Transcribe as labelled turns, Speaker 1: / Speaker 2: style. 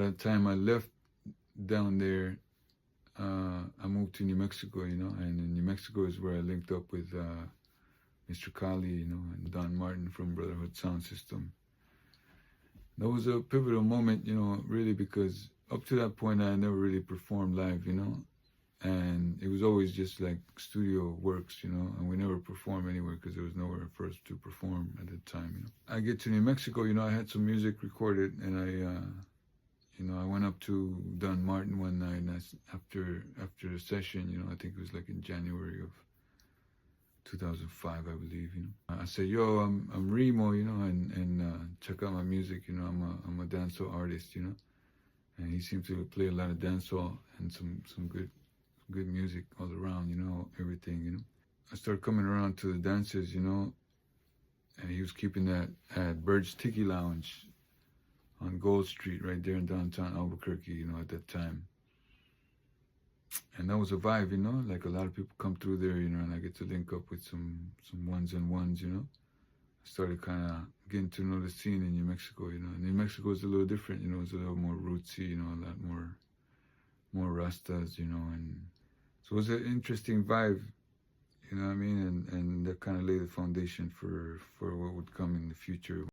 Speaker 1: By the time I left down there, I moved to New Mexico, and in New Mexico is where I linked up with Mr. Kali, and Don Martin from Brotherhood Sound System. That was a pivotal moment, really, because up to that point I never really performed live, and it was always just like studio works, and we never performed anywhere because there was nowhere for us to perform at the time. I get to New Mexico, I had some music recorded, and I went up to Don Martin one night, and after the session, I think it was like in January of 2005, I believe. I said, "Yo, I'm Remo, and check out my music. I'm a dancehall artist, And he seemed to play a lot of dancehall and some good music all around, everything. I started coming around to the dances, and he was keeping that at Bird's Tiki Lounge on Gold Street, right there in downtown Albuquerque, at that time. And that was a vibe, like a lot of people come through there, and I get to link up with some ones and ones, I started kind of getting to know the scene in New Mexico, New Mexico is a little different, it's a little more rootsy, a lot more Rastas, and so it was an interesting vibe, you know what I mean? And that kind of laid the foundation for what would come in the future.